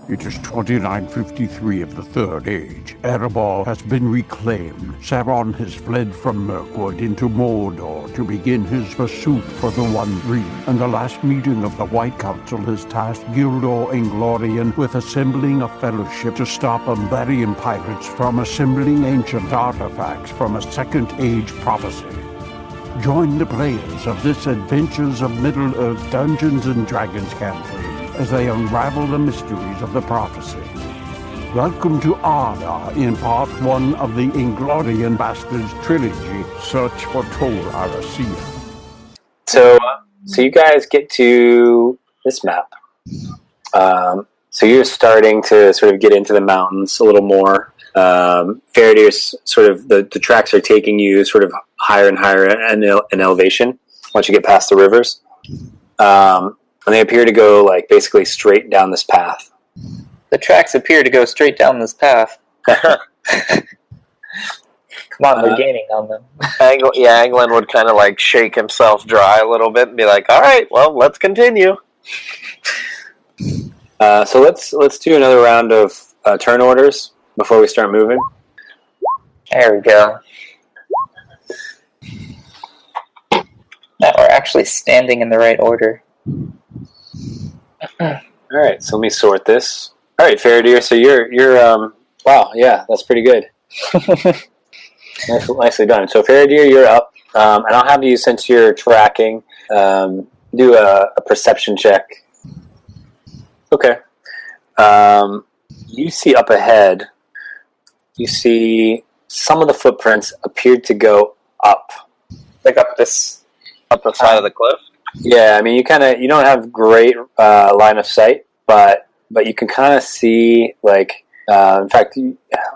It is 2953 of the Third Age. Erebor has been reclaimed. Sauron has fled from Mirkwood into Mordor to begin his pursuit for the One Ring. And the last meeting of the White Council has tasked Gildor Inglorion with assembling a fellowship to stop Umbarian pirates from assembling ancient artifacts from a Second Age prophecy. Join the players of this Adventures of Middle-earth Dungeons & Dragons campaign as they unravel the mysteries of the prophecy. Welcome to Arda in Part 1 of the Inglorion Bastards trilogy, Search for Tol Arasia. So you guys get to this map. So you're starting to sort of get into the mountains a little more. Faraday's sort of, the tracks are taking you sort of higher and higher in elevation once you get past the rivers. And they appear to go, like, basically straight down this path. The tracks appear to go straight down this path. Come on, we're gaining on them. Anglin would kind of, like, shake himself dry a little bit and be like, all right, well, let's continue. So let's do another round of turn orders before we start moving. There we go. Now we're actually standing in the right order. All right, so let me sort this. All right, Faraday, so you're wow, yeah, that's pretty good. Nicely done. So Faraday, you're up, and I'll have you, since you're tracking, do a perception check. Okay. You see up ahead, you see some of the footprints appeared to go up. Like up the side of the cliff? Yeah, I mean, you don't have great line of sight, but you can kind of see, like, in fact,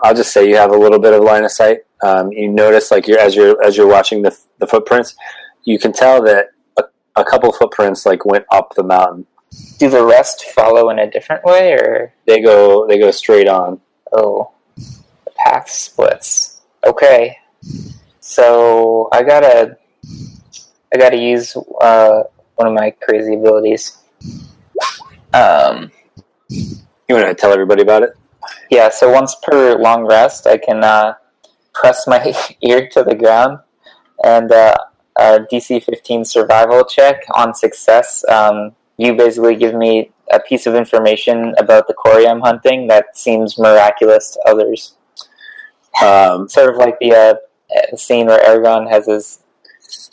I'll just say you have a little bit of line of sight. You notice, like, as you're watching the footprints, you can tell that a couple of footprints, like, went up the mountain. Do the rest follow in a different way, or they go straight on? Oh, the path splits. Okay, so I gotta use one of my crazy abilities. You want to tell everybody about it? Yeah, so once per long rest, I can press my ear to the ground, and a DC 15 survival check on success. You basically give me a piece of information about the quarry I'm hunting that seems miraculous to others. Sort of like the scene where Aragorn has his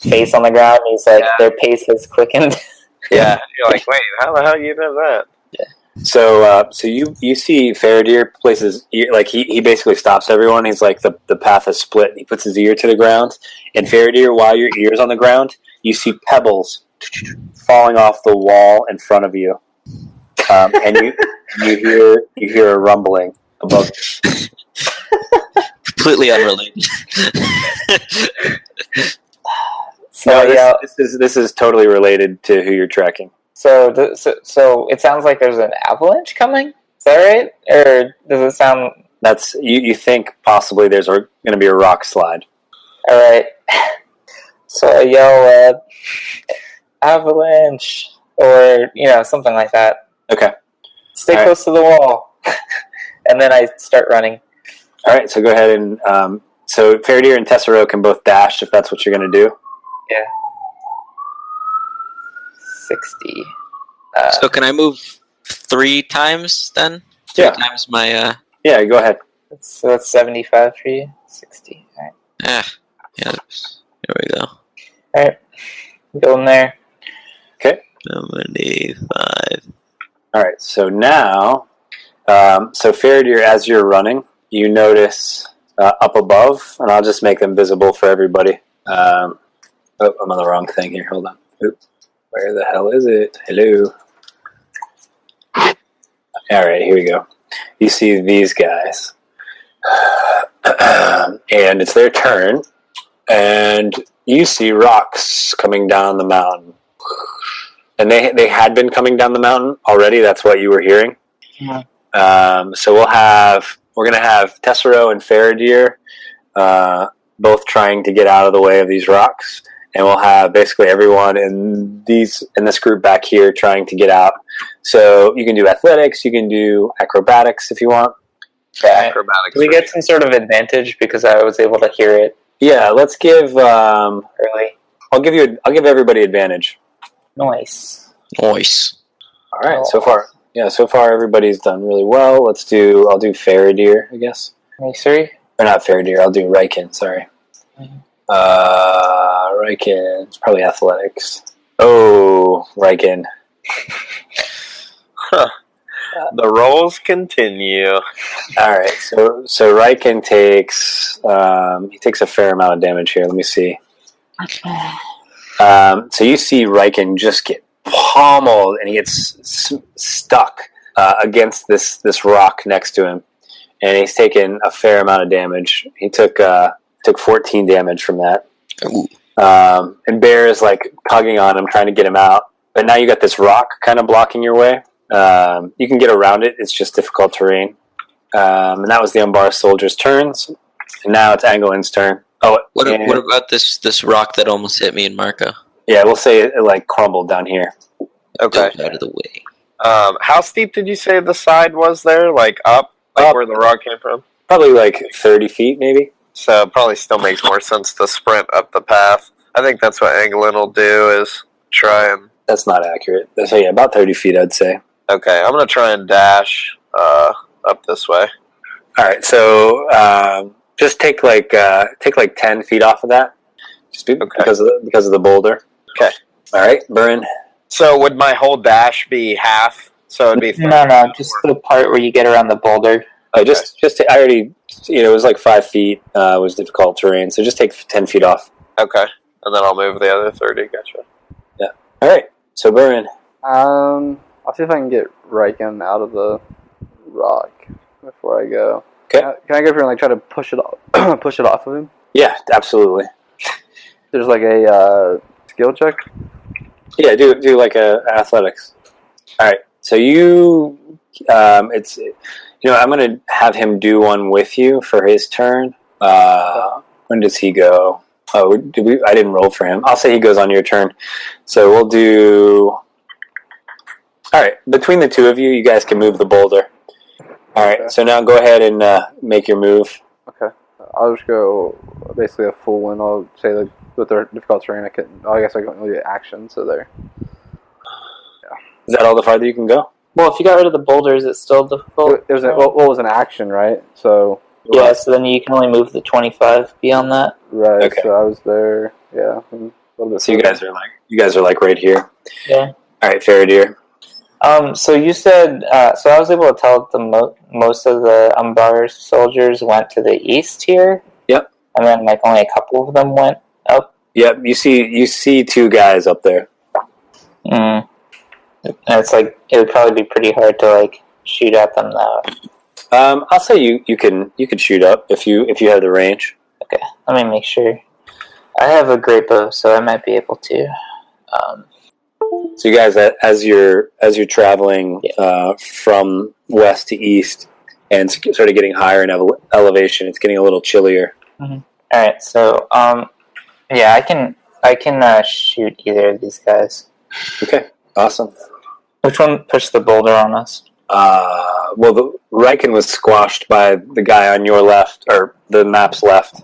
face on the ground, and he's like, their pace has quickened. Yeah, you're like, wait, how the hell you know that? Yeah. So you see Faraday places, like, he basically stops everyone. He's like, the path is split, and he puts his ear to the ground. And Faraday, while your ear's on the ground, you see pebbles falling off the wall in front of you, and you hear a rumbling above you. Completely unrelated. So no, this is totally related to who you're tracking. So it sounds like there's an avalanche coming. Is that right? Or does it sound? That's you think possibly there's going to be a rock slide. All right. So I yell, avalanche, or something like that. Okay. Stay close to the wall, and then I start running. All right. So go ahead and so Faraday and Tessero can both dash if that's what you're going to do. Yeah. 60. So can I move 3 times then? 3 times my... Yeah, go ahead. So that's 75 for you? 60. All right. Yeah. There we go. All right. Go in there. Okay. 75. All right. So now, so Faraday, as you're running, you notice up above, and I'll just make them visible for everybody. Oh, I'm on the wrong thing here. Hold on. Oops. Where the hell is it? Hello. All right, here we go. You see these guys. And it's their turn. And you see rocks coming down the mountain. And they had been coming down the mountain already. That's what you were hearing. Yeah. So we're going to have Tessero and Faraday both trying to get out of the way of these rocks. and we'll have basically everyone in this group back here trying to get out. So you can do athletics, you can do acrobatics if you want. Yeah. Acrobatics. Do we get some sort of advantage because I was able to hear it Yeah, let's give. early? I'll give everybody advantage. Nice. Nice. All right. Oh. So far everybody's done really well. I'll do Faradir, I guess. Nice 3. Or not Faradir. I'll do Riken. Sorry. Riken. It's probably athletics. Oh, Riken. The rolls continue. All right. So Riken takes a fair amount of damage here. Let me see. So you see Riken just get pommeled, and he gets stuck against this rock next to him, and he's taken a fair amount of damage. He took 14 damage from that. Ooh. And Bear is like tugging on him, trying to get him out. But now you got this rock kind of blocking your way. You can get around it. It's just difficult terrain. And that was the Umbar soldiers' turns. And now it's Angolin's turn. Oh, What about this rock that almost hit me and Marco? yeah, we'll say it like crumbled down here. Okay. Goes out of the way. How steep did you say the side was there? Like up? Like Up. where the rock came from? Probably like 30 feet, maybe. So it probably still makes more sense to sprint up the path. I think that's what Anglin will do, is try and... That's not accurate. So yeah, about 30 feet, I'd say. Okay, I'm going to try and dash up this way. All right, so just take like 10 feet off of that, just because of the boulder. Okay. All right, Burn. So would my whole dash be half? So it'd be... No, just the part where you get around the boulder. I already, it was like 5 feet was difficult terrain, so just take 10 feet off. Okay, and then I'll move the other 30, gotcha. Yeah. All right, so Burn. I'll see if I can get Riken out of the rock before I go. Okay. Can I go over and like try to push it off of him? Yeah, absolutely. There's like a skill check. Yeah, do like a athletics. All right, so you, it's, I'm gonna have him do one with you for his turn. When does he go? Oh, I didn't roll for him. I'll say he goes on your turn. So we'll do. All right, between the two of you, you guys can move the boulder. All right, so now go ahead and make your move. Okay. I'll just go basically a full one. I'll say that with the difficult terrain, I guess I can only do action. So there. Is that all the farther you can go? Well, if you got rid of the boulder, is it still difficult? It was what was an action, right? So. Yeah, so then you can only move the 25 beyond that. Right. Okay. So I was there. Yeah. A little bit. So you guys are like right here. Yeah. All right, Faradir. So you said, so I was able to tell that most of the Umbar soldiers went to the east here. Yep. And then like only a couple of them went up. Yep. You see two guys up there. And it's like it would probably be pretty hard to like shoot at them now. I'll say you can shoot up if you have the range. Okay, let me make sure. I have a great bow, so I might be able to. So you guys, as you're traveling from west to east, and sort of getting higher in elevation, it's getting a little chillier. Mm-hmm. All right, so yeah, I can shoot either of these guys. Okay, awesome. Which one pushed the boulder on us? Well, the Riken was squashed by the guy on your left, or the map's left.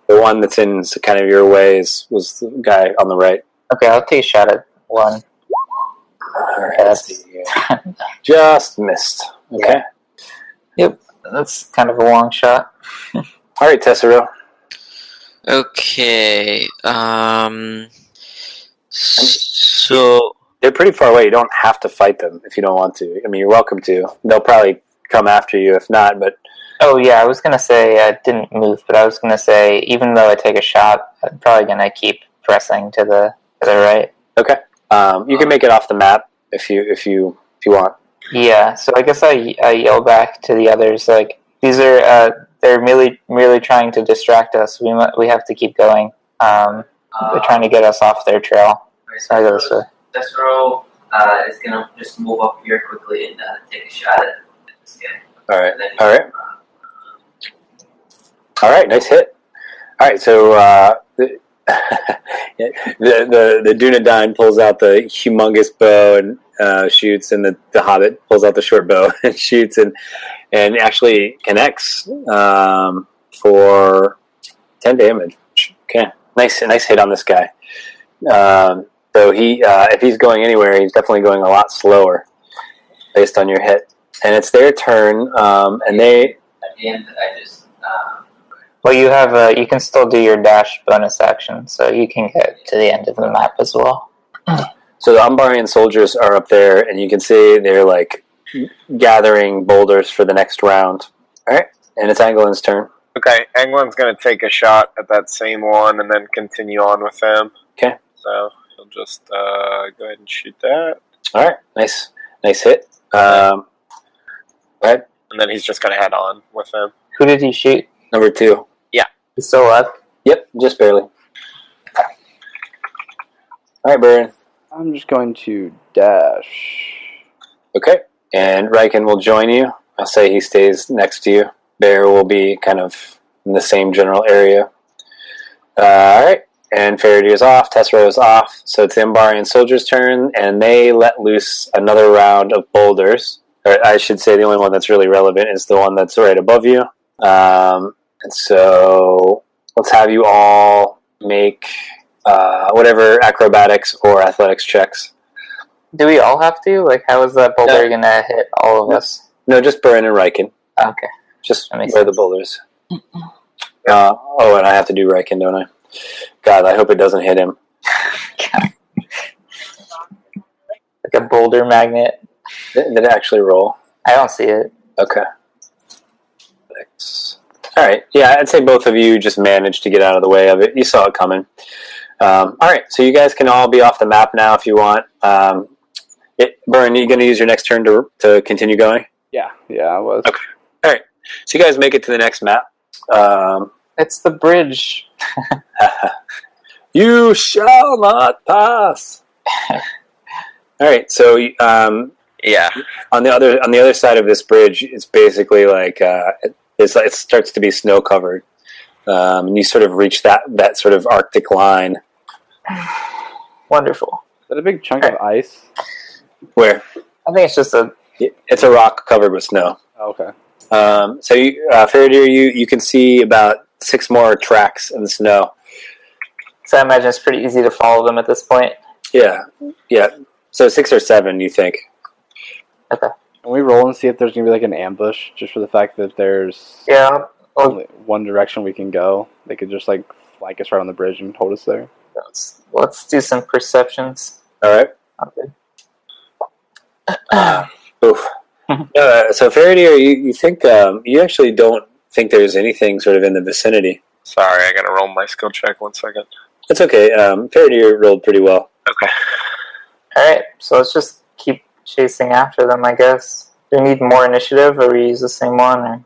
The one that's in kind of your way was the guy on the right. Okay, I'll take a shot at one. All right, let's see here. Just missed. Okay. Yep, that's kind of a long shot. All right, Tessero. Okay. So They're pretty far away. You don't have to fight them if you don't want to. I mean, you're welcome to. They'll probably come after you if not, but... Oh, yeah, I was going to say I didn't move, but I was going to say even though I take a shot, I'm probably going to keep pressing to the right. Okay. You can make it off the map if you want. Yeah, so I guess I yell back to the others, like, these are, they're merely trying to distract us. We have to keep going. They're trying to get us off their trail. So I go this way. Destro is going to just move up here quickly and take a shot at this guy. All right, nice hit. All right, so the Dunedain pulls out the humongous bow and shoots, and the Hobbit pulls out the short bow and shoots, and actually connects for 10 damage. Okay, nice hit on this guy. So he, if he's going anywhere, he's definitely going a lot slower, based on your hit. And it's their turn, and they. At the end, I just. Well, you have you can still do your dash bonus action, so you can get to the end of the map as well. So the Umbarian soldiers are up there, and you can see they're like gathering boulders for the next round. All right, and it's Anglin's turn. Okay, Anglin's going to take a shot at that same one and then continue on with him. Okay. So he'll just go ahead and shoot that. All right, nice hit. Right. And then he's just going to head on with him. Who did he shoot? Number 2. He's still up. Yep, just barely. All right, Baron. I'm just going to dash. Okay, and Riken will join you. I'll say he stays next to you. Bear will be kind of in the same general area. All right, and Faraday is off. Tessero is off. So it's the Umbarian soldiers' turn, and they let loose another round of boulders. Or I should say the only one that's really relevant is the one that's right above you. And so let's have you all make whatever acrobatics or athletics checks. Do we all have to? Like, how is that boulder gonna hit all of us? No, just Baron and Riken. Okay. Just That makes where the sense. boulders. And I have to do Riken, don't I? God, I hope it doesn't hit him. Like a boulder magnet. Did it actually roll? I don't see it. Okay. All right. Yeah, I'd say both of you just managed to get out of the way of it. You saw it coming. All right. So you guys can all be off the map now if you want. Burn, are you going to use your next turn to continue going? Yeah, I was. Okay. All right. So you guys make it to the next map. It's the bridge. You shall not pass. All right. So Yeah. on the other side of this bridge, it's basically like it starts to be snow covered, and you sort of reach that sort of Arctic line. Wonderful. Is that a big chunk of ice? Where I think it's just it's a rock covered with snow. Oh, okay. So Faraday, you can see about 6 more tracks in the snow. So I imagine it's pretty easy to follow them at this point. Yeah. So 6 or 7, you think? Okay. Can we roll and see if there's going to be like an ambush, just for the fact that there's only one direction we can go? They could just like flank us right on the bridge and hold us there. Let's do some perceptions. All right. Okay. Oof. So Faraday, you think you actually don't think there's anything sort of in the vicinity? Sorry, I gotta roll my skill check 1 second. It's okay. Faraday rolled pretty well. Okay. Alright, so let's just keep chasing after them, I guess. Do we need more initiative, or we use the same one? Or?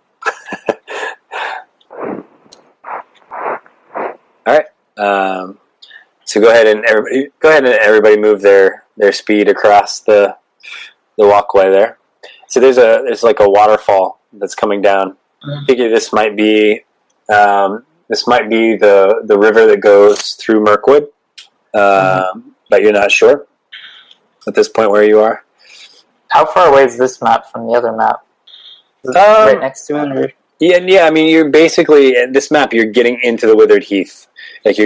All right. So go ahead and everybody move their speed across the walkway there. So there's like a waterfall that's coming down. I figure this might be the river that goes through Mirkwood, but you're not sure at this point where you are. How far away is this map from the other map? Is it right next to it? Or? Yeah. I mean, you're basically at this map. You're getting into the Withered Heath. Like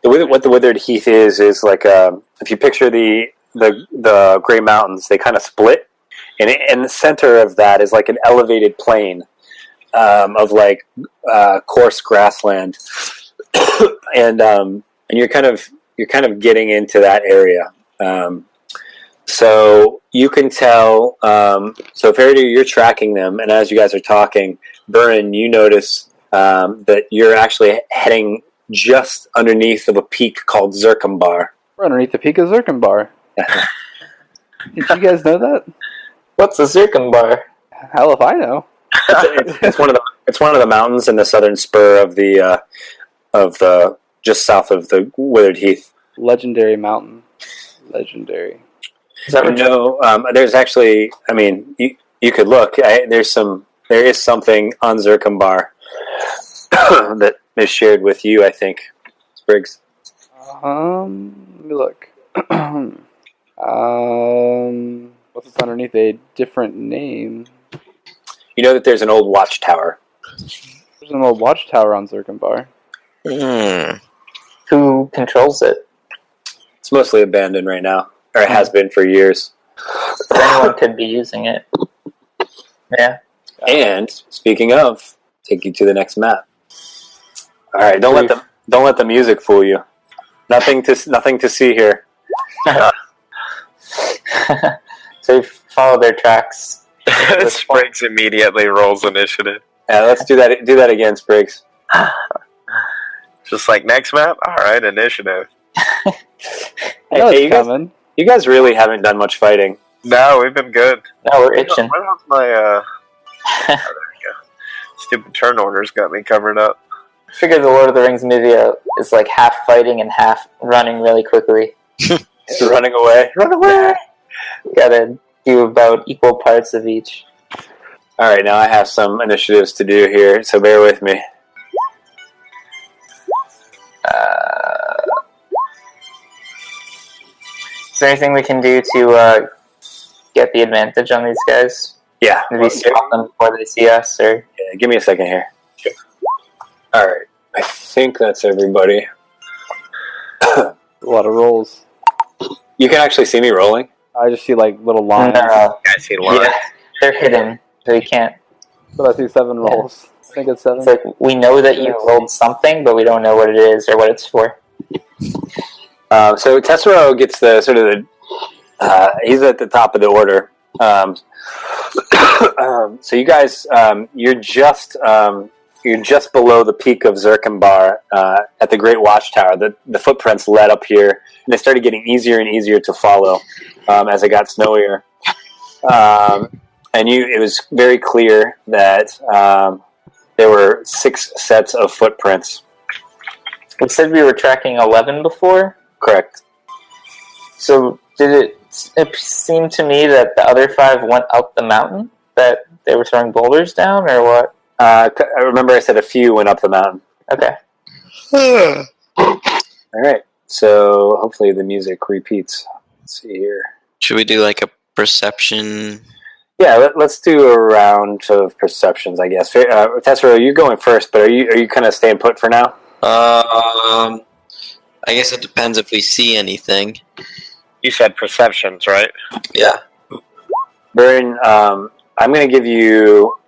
what the Withered Heath is like if you picture the Grey Mountains, they kind of split, and in the center of that is like an elevated plain of like coarse grassland, and you're kind of getting into that area. So you can tell. So Faraday, you're tracking them, and as you guys are talking, Burren, you notice that you're actually heading just underneath of a peak called Zirakinbar. We're underneath the peak of Zirakinbar. Did you guys know that? What's a Zirakinbar? Hell if I know. It's one of the mountains in the southern spur of the just south of the Withered Heath. Legendary mountain. Legendary. Is that there's actually. I mean, you could look. There is something on Zirakinbar that is shared with you. I think, Briggs? Let me look. What's this underneath a different name? You know that there's an old watchtower. There's an old watchtower on Zirakinbar. Who controls it? It's mostly abandoned right now, or it has been for years. Anyone could be using it. Yeah. And speaking of, take you to the next map. All right, don't let the music fool you. Nothing to see here. So you follow their tracks. Spriggs immediately rolls initiative. Yeah, let's do that. Do that again, Spriggs. Just like next map? Alright, initiative. Hey, you guys really haven't done much fighting. No, we've been good. No, we're itching. Where was my, oh, there we go. Stupid turn orders got me covered up. I figure the Lord of the Rings movie is like half fighting and half running really quickly. Just running away. Run away! Gotta do about equal parts of each. Alright, now I have some initiatives to do here, so bear with me. Is there anything we can do to get the advantage on these guys? Yeah. Maybe stop them before they see us, or Yeah, give me a second here. Sure. Alright, I think that's everybody. A lot of rolls. You can actually see me rolling? I just see like little lines. I see one. Yeah, they're hidden, so you can't. But I see 7 rolls. I think it's 7. It's like we know that you rolled something, but we don't know what it is or what it's for. So Tessero gets the sort of the he's at the top of the order. So you guys, you're just below the peak of Zirakinbar at the Great Watchtower. The footprints led up here, and they started getting easier and easier to follow as it got snowier. And it was very clear that there were 6 sets of footprints. We said we were tracking 11 before. Correct. So it seemed to me that the other 5 went up the mountain? That they were throwing boulders down, or what? I remember I said a few went up the mountain. Okay. All right. So hopefully the music repeats. Let's see here. Should we do like a perception? Yeah, let's do a round of perceptions, I guess. Tessero, you're going first, but are you kind of staying put for now? I guess it depends if we see anything. You said perceptions, right? Yeah. Burn, I'm going to give you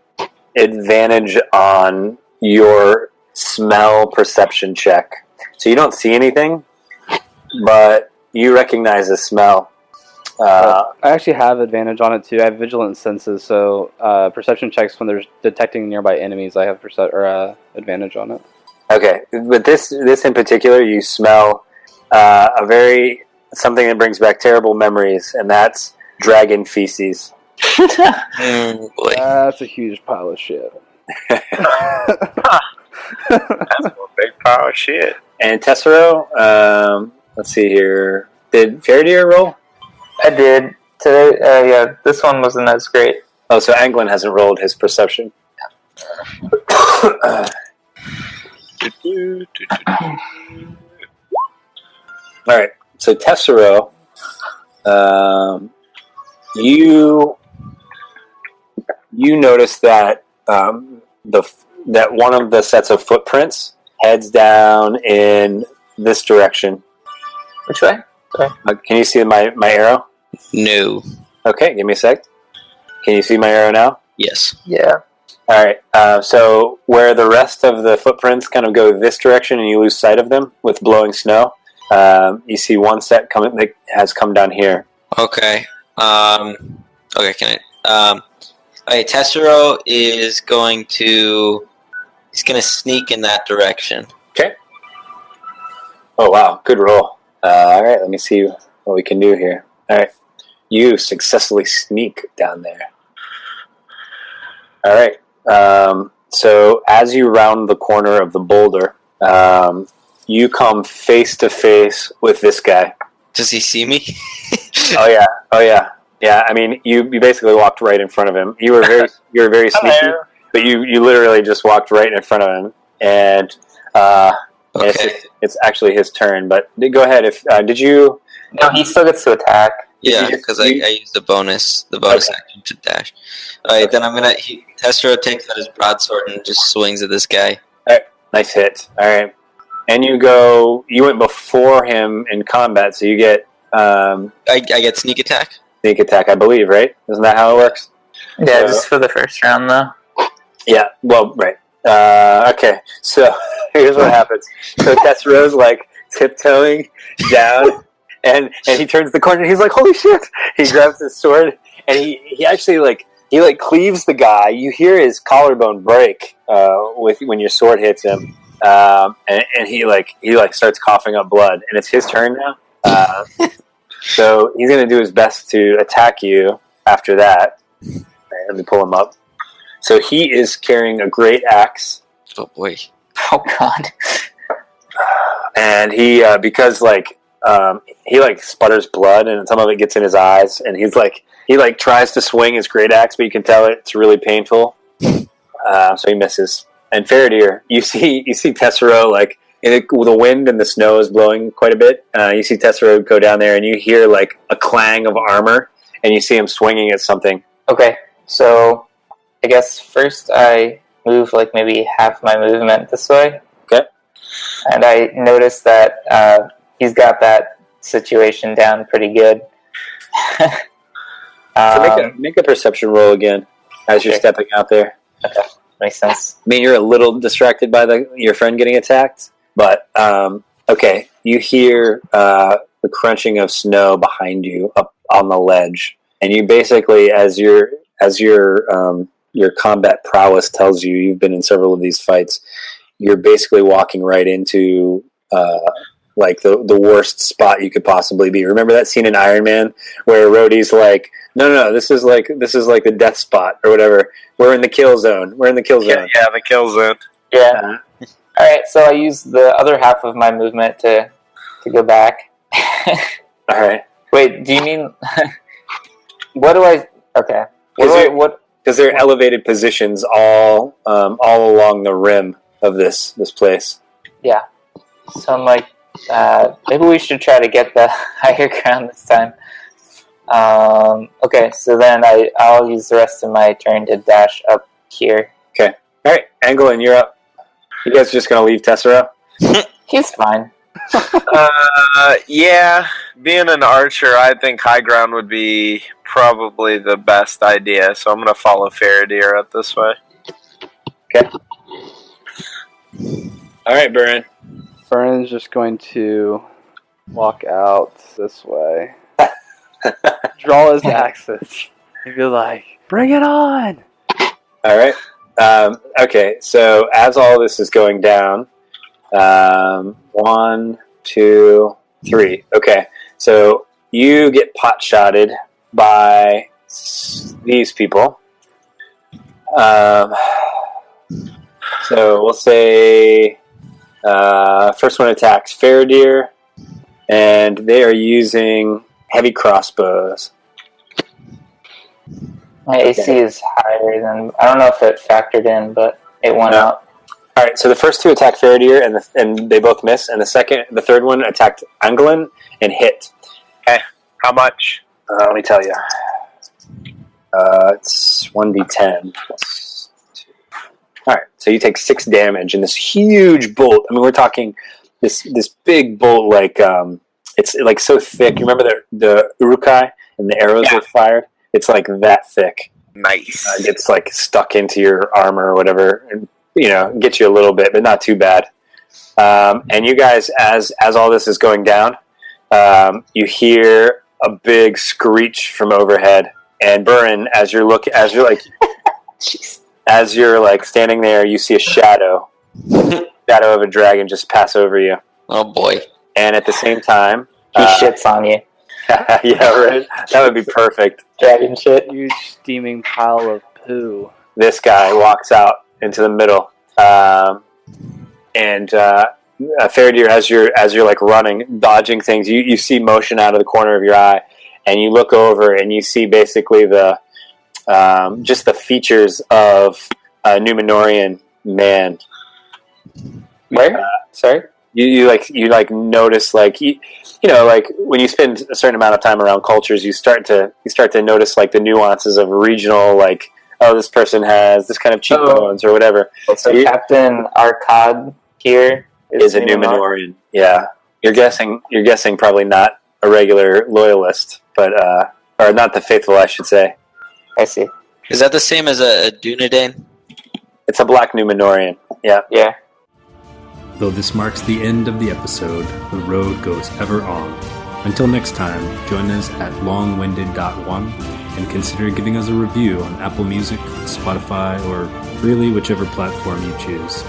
advantage on your smell perception check. So you don't see anything, but you recognize the smell. I actually have advantage on it too. I have vigilant senses, so perception checks when there's detecting nearby enemies. I have advantage on it. Okay, but this in particular, you smell something that brings back terrible memories, and that's dragon feces. Boy. That's a huge pile of shit. That's a big pile of shit. And Tessero, let's see here. Did Faraday roll? I did. Today, yeah, this one wasn't as great. Oh, so Anglin hasn't rolled his perception. Alright, so Tessero, you notice that that one of the sets of footprints heads down in this direction. Which way? Can you see my arrow? No. Okay, give me a sec. Can you see my arrow now? Yes. Yeah. Alright, so where the rest of the footprints kind of go this direction and you lose sight of them with blowing snow, you see one set that has come down here. Okay. Okay, can I... Okay, Tessero is going to... He's going to sneak in that direction. Okay. Oh, wow, good roll. Alright, let me see what we can do here. Alright, you successfully sneak down there. Alright, so as you round the corner of the boulder, you come face to face with this guy. Does he see me? Oh yeah. Yeah, I mean, you basically walked right in front of him. You were very sneaky, but you literally just walked right in front of him, and And Okay. it's actually his turn. But go ahead. If did you? No, he still gets to attack. Yeah, because I used the bonus action to dash. All right, then I'm gonna. Testero takes out his broadsword and just swings at this guy. All right, nice hit. All right, and you go. You went before him in combat, so you get I get sneak attack. sneak attack, I believe. Right? Isn't that how it works? Yeah, So- just for the first round, though. Yeah. Well, right. Okay. So here's what happens. So Tessero's like tiptoeing down. And he turns the corner and he's like, holy shit! He grabs his sword and he actually he cleaves the guy. You hear his collarbone break when your sword hits him. And he starts coughing up blood. And it's his turn now. So he's gonna do his best to attack you after that. Right, let me pull him up. So he is carrying a great axe. Oh boy. Oh god. And he because he sputters blood and some of it gets in his eyes and he tries to swing his great axe, but you can tell it's really painful. So he misses. And Faradir, you see Tessero the wind and the snow is blowing quite a bit. You see Tessero go down there and you hear a clang of armor and you see him swinging at something. Okay, so I guess first I move maybe half my movement this way. Okay. And I noticed that he's got that situation down pretty good. So make a perception roll again as you're stepping out there. Okay, makes sense. I mean, you're a little distracted by your friend getting attacked, but okay. You hear the crunching of snow behind you up on the ledge, and you basically, as your combat prowess tells you, you've been in several of these fights. You're basically walking right into the worst spot you could possibly be. Remember that scene in Iron Man where Rhodey's like, no, this is like the death spot or whatever. We're in the kill zone. Yeah, the kill zone. Yeah. All right, so I use the other half of my movement to go back. All right. Wait, do you mean? What do I? Okay. What? Because there are elevated positions all along the rim of this place. Yeah. So I'm like, maybe we should try to get the higher ground this time. Okay, so then I'll use the rest of my turn to dash up here. Okay. All right, Anglin, you're up. You guys just gonna leave Tessero? He's fine. Yeah, being an archer, I think high ground would be probably the best idea, so I'm going to follow Faradir up this way. Okay. All right, Burin. Burin's just going to walk out this way. Draw his axes. He'd be like, bring it on! All right. Okay, so as all this is going down, 1, 2, 3. Okay, so you get pot-shotted by these people. So we'll say first one attacks Faradir, and they are using heavy crossbows. My AC is higher than... I don't know if it factored in, but it went up. All right, so the first two attack Faradir, and they both miss, and the third one attacked Anglin and hit. Okay, how much? Let me tell you. It's 1d10 plus 2. All right, so you take 6 damage, and this huge bolt. I mean, we're talking this big bolt, it's so thick. You remember the urukai and the arrows were fired? It's like that thick. Nice. It's stuck into your armor or whatever, and get you a little bit, but not too bad. And you guys, as all this is going down, you hear a big screech from overhead. And Burin, as you're standing there, you see a shadow of a dragon just pass over you. Oh boy! And at the same time, He shits on you. yeah, right. That would be perfect. Dragon shit. Huge steaming pile of poo. This guy walks out into the middle, and Faradir, as you're running, dodging things, you see motion out of the corner of your eye, and you look over and you see basically just the features of a Numenorian man. Where? Sorry? you notice like when you spend a certain amount of time around cultures, you start to notice like the nuances of regional, like, oh, this person has this kind of cheekbones or whatever. So Captain Arcad here is a Numenorian. Yeah, you're guessing probably not a regular loyalist, but or not the faithful, I should say. I see. Is that the same as a Dunedain? It's a black Numenorian. Yeah. Yeah. Though this marks the end of the episode, the road goes ever on. Until next time, join us at longwinded.one and consider giving us a review on Apple Music, Spotify, or really whichever platform you choose.